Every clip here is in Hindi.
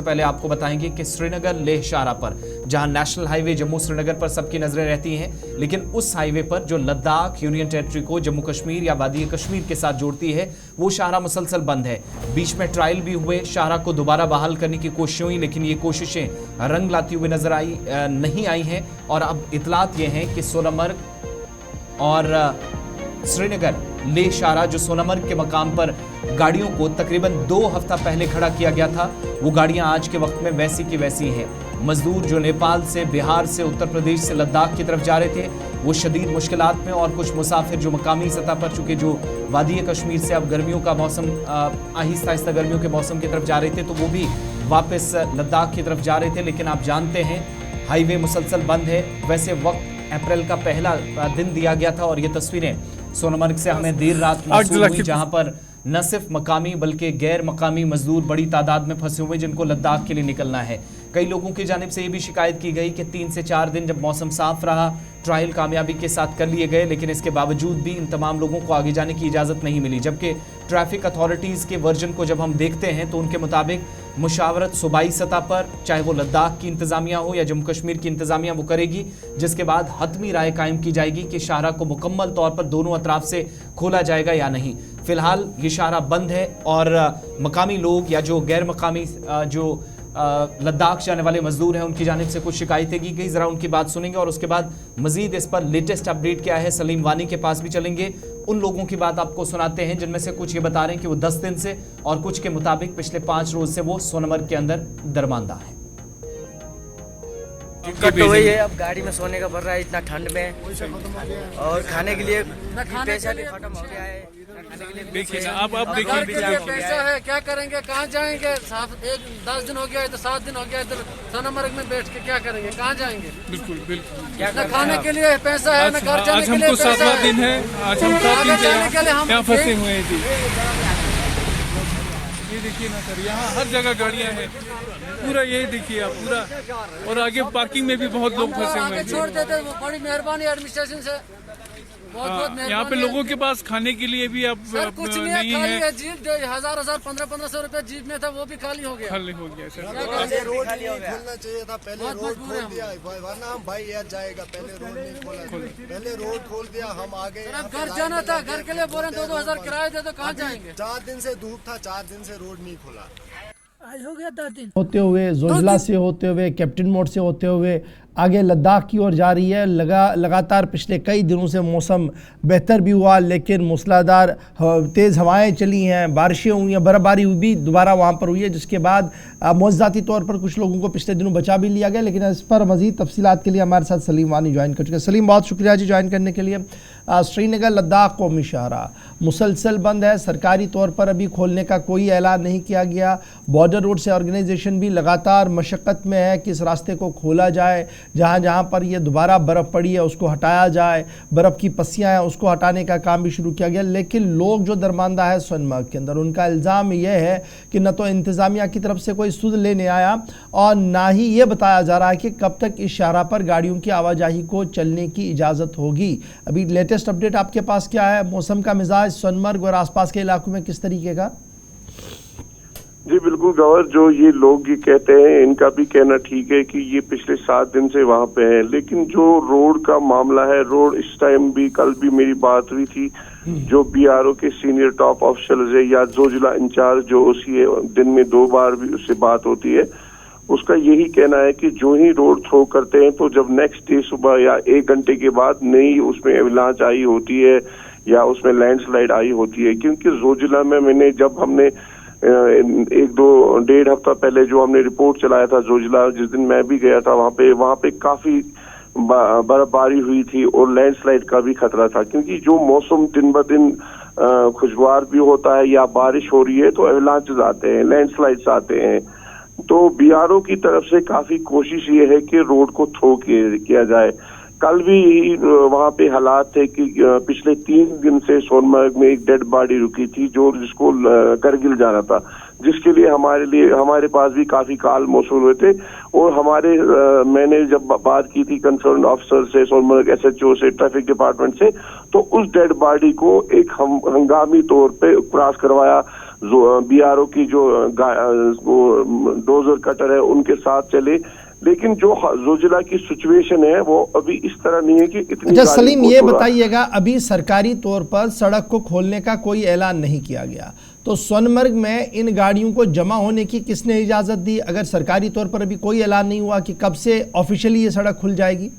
पहले आपको बताएंगे कि श्रीनगर लेह शाहरा पर, जहां नेशनल हाईवे जम्मू श्रीनगर पर सबकी नजरें रहती हैं, लेकिन उस हाईवे पर जो लद्दाख यूनियन टेरिटरी को जम्मू कश्मीर या वादी कश्मीर के साथ जोड़ती है, वो शाहरा मुसलसल बंद है। बीच में ट्रायल भी हुए, शाहरा को दोबारा बहाल करने की कोशिश हुई, लेकिन ये कोशिशें रंग लाती हुई नजर नहीं आई हैं। और अब इतलात ये हैं कि सोनमर्ग और श्रीनगर लेह शाहरा, जो सोनमर्ग के मकाम पर गाड़ियों को तकरीबन 2 हफ्ता पहले खड़ा किया गया था, वो गाड़ियां आज के वक्त में वैसी की वैसी हैं। मजदूर जो नेपाल से, बिहार से, उत्तर प्रदेश से लद्दाख की तरफ जा रहे थे, वो शदीद मुश्किलात में, और कुछ मुसाफिर जो मकामी सतह पर, चूंकि जो वादी कश्मीर से अब गर्मियों का मौसम, आहिस्ता आहिस्ता गर्मियों के मौसम की तरफ जा रहे थे, तो वो भी वापस लद्दाख की तरफ जा रहे थे। लेकिन आप जानते हैं हाईवे मुसलसल बंद है। वैसे वक्त अप्रैल का पहला दिन दिया गया था, और ये तस्वीरें सोनमर्ग से हमें देर रात मौसूल हुई, जहां पर न सिर्फ मकामी बल्कि गैर मकामी मजदूर बड़ी तादाद में फंसे हुए, जिनको लद्दाख के लिए निकलना है। कई लोगों की जानिब से ये भी शिकायत की गई कि 3 से 4 दिन जब मौसम साफ रहा, ट्रायल कामयाबी के साथ कर लिए गए, लेकिन इसके बावजूद भी इन तमाम लोगों को आगे जाने की इजाज़त नहीं मिली। जबकि ट्रैफिक अथॉरिटीज़ के वर्जन को जब हम देखते हैं तो उनके मुताबिक मुशावरत सूबाई सतह पर, चाहे वो लद्दाख की इंतज़ामिया हो या जम्मू कश्मीर की इंतज़ामिया, वो करेगी, जिसके बाद हतमी राय कायम की जाएगी कि शाहरा को मुकम्मल तौर पर दोनों अतराफ से खोला जाएगा या नहीं। फिलहाल ये शाहरा बंद है, और मकामी लोग या जो गैर मकामी जो लद्दाख जाने वाले मजदूर हैं, उनकी जानिब से कुछ शिकायतें की गई। जरा उनकी बात सुनेंगे, और उसके बाद मजीद इस पर लेटेस्ट अपडेट क्या है, सलीम वानी के पास भी चलेंगे। उन लोगों की बात आपको सुनाते हैं जिनमें से कुछ ये बता रहे हैं कि वो 10 दिन से, और कुछ के मुताबिक पिछले 5 रोज से वो सोनमर्ग के अंदर दरमानदा है। दिक्कत तो वही है, अब गाड़ी में सोने का पड़ रहा है इतना ठंड में, और खाने के लिए पैसा भी खत्म हो गया है। देखिए अब देखिए पैसा है, क्या करेंगे, कहाँ जाएंगे? 10 दिन हो गया है तो 7 दिन हो गया इधर सोनमर्ग में बैठ के क्या करेंगे, कहाँ जाएंगे? बिल्कुल न खाने के लिए पैसा है, न घर जाने के लिए पैसा है। आज हमको 7वां दिन है, आज हम 7 दिन से यहाँ फंसे हुए हैं जी। ये देखिए ना सर, यहाँ हर जगह गाड़ियाँ हैं, पूरा यही देखिए आप पूरा, और आगे पार्किंग में भी बहुत लोग फंसे हुए हैं। छोड़ देते, बड़ी मेहरबानी एडमिनिस्ट्रेशन से, बहुत मेहरबानी। यहाँ पे लोगों के पास खाने के लिए भी अब कुछ नहीं है। जीप 1000 1500 रुपए जीप में था, वो भी खाली हो गया। खाली हो गया सर। पहले रोड नहीं खोलना चाहिए था, पहले रोड खोल दिया, वरना हम भाई यार जाएगा। पहले रोड नहीं खोला, पहले रोड खोल दिया, हम आगे। घर जाना था, घर के लिए बोल रहे 2-2 हजार किराया दे तो कहाँ जाएंगे? 4 दिन से धूप था, 4 दिन से रोड नहीं खोला। आज हो गया 10 दिन होते हुए, जोजिला से होते हुए, कैप्टन मोड से होते हुए आगे लद्दाख की ओर जा रही है। लगातार पिछले कई दिनों से मौसम बेहतर भी हुआ, लेकिन मूसलाधार तेज़ हवाएं चली हैं, बारिशें हुई हैं, बर्फ़बारी भी दोबारा वहाँ पर हुई है, जिसके बाद मुआवज़ाती तौर पर कुछ लोगों को पिछले दिनों बचा भी लिया गया। लेकिन इस पर मज़ीद तफसीलात के लिए हमारे साथ सलीम वानी ज्वाइन कर चुके हैं। सलीम, बहुत शुक्रिया जी ज्वाइन करने के लिए। श्रीनगर लद्दाख कौमी शाहरा मुसलसल बंद है, सरकारी तौर पर अभी खोलने का कोई ऐलान नहीं किया गया। बॉर्डर रोड से ऑर्गेनाइजेशन भी लगातार मशक्क़त में है कि इस रास्ते को खोला जाए, जहाँ जहाँ पर ये दोबारा बर्फ़ पड़ी है उसको हटाया जाए, बर्फ़ की पस्सियाँ हैं उसको हटाने का काम भी शुरू किया गया। लेकिन लोग जो दरमानदा है सोनमर्ग के अंदर, उनका इल्ज़ाम यह है कि न तो इंतज़ामिया की तरफ से कोई सुध लेने आया, और ना ही ये बताया जा रहा है कि कब तक इस शाहरा पर गाड़ियों की आवाजाही को चलने की इजाज़त होगी। अभी लेटेस्ट अपडेट आपके पास क्या है? मौसम का मिजाज सोनमर्ग और आसपास के इलाकों में किस तरीके का? जी बिल्कुल गवर, जो ये लोग ये कहते हैं, इनका भी कहना ठीक है कि ये पिछले 7 दिन से वहाँ पे है। लेकिन जो रोड का मामला है, रोड इस टाइम भी, कल भी मेरी बात हुई थी, जो BRO के सीनियर टॉप ऑफिसर्स है या जोजिला इंचार्ज जो उसी है, दिन में 2 बार भी उससे बात होती है, उसका यही कहना है कि जो ही रोड थ्रो करते हैं तो जब नेक्स्ट डे सुबह या 1 घंटे के बाद नई उसमें एवलांच आई होती है या उसमें लैंडस्लाइड आई होती है। क्योंकि जोजिला में मैंने जब हमने 1-2-1.5 हफ्ता पहले जो हमने रिपोर्ट चलाया था जोजिला, जिस दिन मैं भी गया था वहाँ पे काफी बर्फबारी हुई थी और लैंडस्लाइड का भी खतरा था। क्योंकि जो मौसम दिन ब दिन खुशगवार भी होता है या बारिश हो रही है तो एवलांचेस आते हैं, लैंडस्लाइड्स आते हैं। तो BRO की तरफ से काफी कोशिश ये है कि रोड को थ्रो किया जाए। कल भी वहाँ पे हालात थे कि पिछले 3 दिन से सोनमर्ग में एक डेड बॉडी रुकी थी जिसको करगिल जाना था, जिसके लिए हमारे पास भी काफी कॉल मौसूल हुए थे। और मैंने जब बात की थी कंसर्न ऑफिसर से, सोनमर्ग SHO से, ट्रैफिक डिपार्टमेंट से, तो उस डेड बॉडी को एक हंगामी तौर पे क्रॉस करवाया BRO की जो डोजर कटर है उनके साथ चले। लेकिन जो जोजिला की सिचुएशन है वो अभी इस तरह नहीं है कि इतनी। अच्छा सलीम, ये बताइएगा, अभी सरकारी तौर पर सड़क को खोलने का कोई ऐलान नहीं किया गया, तो सोनमर्ग में इन गाड़ियों को जमा होने की किसने इजाजत दी? अगर सरकारी तौर पर अभी कोई ऐलान नहीं हुआ कि कब से ऑफिशियली ये सड़क खुल जाएगी?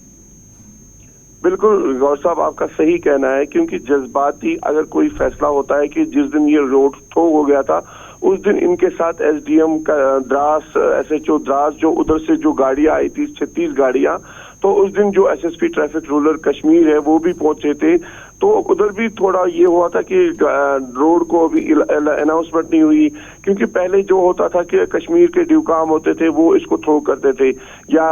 बिल्कुल गौर साहब, आपका सही कहना है, क्योंकि जज्बाती अगर कोई फैसला होता है कि जिस दिन ये रोड ठोक हो गया था उस दिन इनके साथ SDM का द्रास, SHO द्रास, जो उधर से जो गाड़ियां आई थी 36 गाड़ियां, तो उस दिन जो SSP ट्रैफिक रूरल कश्मीर है वो भी पहुंचे थे। तो उधर भी थोड़ा ये हुआ था कि रोड को अभी अनाउंसमेंट नहीं हुई, क्योंकि पहले जो होता था कि कश्मीर के ड्यूकाम होते थे वो इसको थ्रो करते थे, या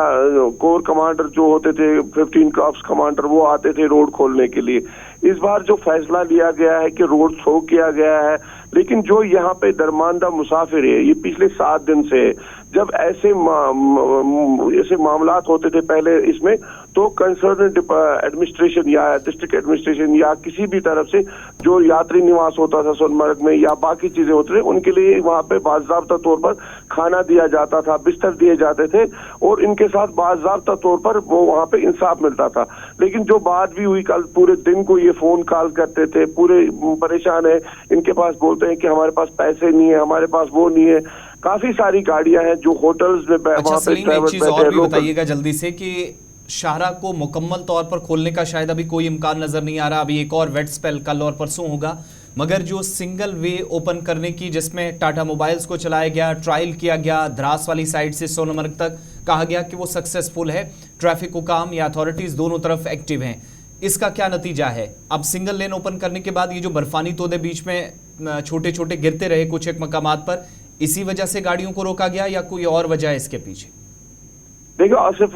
कोर कमांडर जो होते थे 15 क्रॉप्स कमांडर वो आते थे रोड खोलने के लिए। इस बार जो फैसला लिया गया है कि रोड थ्रो किया गया है, लेकिन जो यहाँ पे दरमानदा मुसाफिर है ये पिछले 7 दिन से है, जब ऐसे मामलात होते थे पहले इसमें, तो कंसर्न एडमिनिस्ट्रेशन या डिस्ट्रिक्ट एडमिनिस्ट्रेशन या किसी भी तरफ से जो यात्री निवास होता था सोनमर्ग में या बाकी चीजें होते थे उनके लिए वहां पे बाज़ाब्ता तौर पर खाना दिया जाता था, बिस्तर दिए जाते थे और इनके साथ बाज़ाब्ता तौर पर वो वहां पे इंसाफ मिलता था। लेकिन जो बात भी हुई, कल पूरे दिन को ये फोन कॉल करते थे, पूरे परेशान है, इनके पास बोलते हैं कि हमारे पास पैसे नहीं है, हमारे पास वो नहीं है। काफी सारी गाड़ियां हैं जो होटल्स में अच्छा सलीम, एक चीज और भी बताइएगा जल्दी से कि शाहरा को मुकम्मल तौर पर खोलने का शायद अभी कोई इम्कान नजर नहीं आ रहा, अभी एक और वेट स्पेल कल और परसों होगा, मगर जो सिंगल वे ओपन करने की जिसमें टाटा मोबाइल्स को चलाया गया, ट्रायल किया गया, द्रास वाली साइड से सोनमर्ग तक, कहा गया कि वो सक्सेसफुल है, ट्रैफिक हुकाम या अथॉरिटीज दोनों तरफ एक्टिव हैं, इसका क्या नतीजा है? अब सिंगल लेन ओपन करने के बाद ये जो बर्फानी तोदे बीच में छोटे छोटे गिरते रहे कुछ एक मकामात पर, इसी वजह से गाड़ियों को रोका गया या कोई और वजह है इसके पीछे? देखो आसिफ,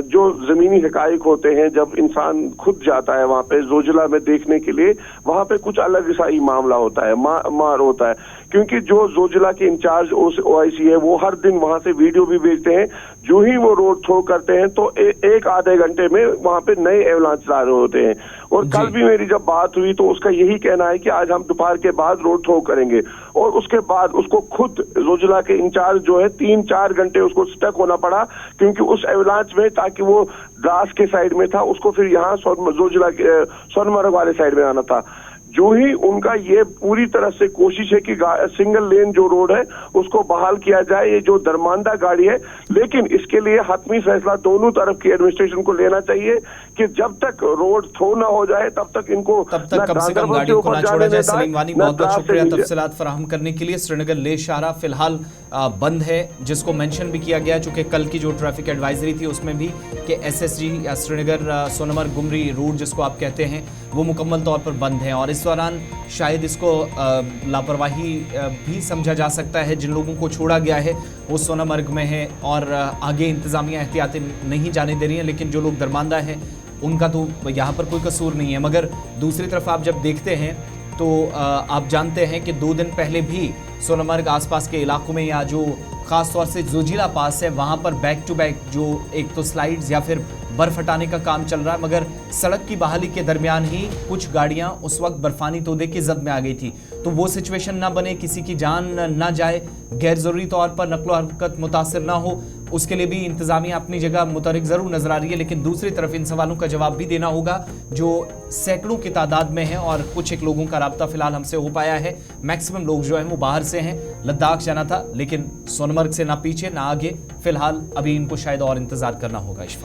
जो जमीनी हकाइक होते हैं जब इंसान खुद जाता है वहां पे जोजिला में देखने के लिए, वहां पे कुछ अलग सा ही मामला होता है, मार होता है, क्योंकि जो जोजिला के इंचार्ज OIC है वो हर दिन वहां से वीडियो भी भेजते हैं। जो ही वो रोड थ्रो करते हैं तो एक आधे घंटे में वहां पे नए एवलांच आ रहे होते हैं। और कल भी मेरी जब बात हुई तो उसका यही कहना है कि आज हम दोपहर के बाद रोड थ्रो करेंगे, और उसके बाद उसको खुद जोजिला के इंचार्ज जो है 3-4 घंटे उसको स्टक होना पड़ा, क्योंकि उस एवलांच में, ताकि वो द्रास के साइड में था, उसको फिर यहाँ जोजिला के सोनमर्ग वाले साइड में आना था। जो ही उनका ये पूरी तरह से कोशिश है कि सिंगल लेन जो रोड है उसको बहाल किया जाए, ये जो दरमानदा गाड़ी है, लेकिन इसके लिए हतमी फैसला दोनों तरफ की एडमिनिस्ट्रेशन को लेना चाहिए कि जब तक रोड थ्रो ना हो जाए तब तक इनको तब तक कम से कम गाड़ियों को ना छोड़ा जाए। सलीम वानी, बहुत बहुत शुक्रिया तफसीलात फराहम करने के लिए। श्रीनगर लेह शाहरा फिलहाल बंद है, जिसको मेंशन भी किया गया, चूंकि कल की जो ट्रैफिक एडवाइजरी थी उसमें भी कि SSG या श्रीनगर सोनमर्ग गुमरी रूट जिसको आप कहते हैं वो मुकम्मल तौर पर बंद है, और इस दौरान शायद इसको लापरवाही भी समझा जा सकता है। जिन लोगों को छोड़ा गया है वो सोनमर्ग में है और आगे इंतजामिया एहतियातें नहीं जाने दे रही हैं, लेकिन जो लोग दरमानदा हैं उनका तो यहाँ पर कोई कसूर नहीं है। मगर दूसरी तरफ आप जब देखते हैं तो आप जानते हैं कि 2 दिन पहले भी सोनमर्ग आसपास के इलाकों में, या जो ख़ास तौर से जोजिला पास है वहाँ पर बैक टू बैक जो एक तो स्लाइड्स या फिर बर्फ हटाने का काम चल रहा है, मगर सड़क की बहाली के दरमियान ही कुछ गाड़ियां उस वक्त बर्फानी तोदे की जद में आ गई थी। तो वो सिचुएशन ना बने, किसी की जान ना जाए, गैर ज़रूरी तौर पर नकलो हरकत मुतासिर ना हो, उसके लिए भी इंतज़ामिया अपनी जगह मुतहरिक ज़रूर नज़र आ रही है। लेकिन दूसरी तरफ इन सवालों का जवाब भी देना होगा जो सैकड़ों की तादाद में है, और कुछ एक लोगों का राब्ता फिलहाल हमसे हो पाया है। मैक्सिमम लोग जो हैं वो बाहर से हैं, लद्दाख जाना था लेकिन सोनमर्ग से ना पीछे ना आगे, फिलहाल अभी इनको शायद और इंतज़ार करना होगा। इस वक्त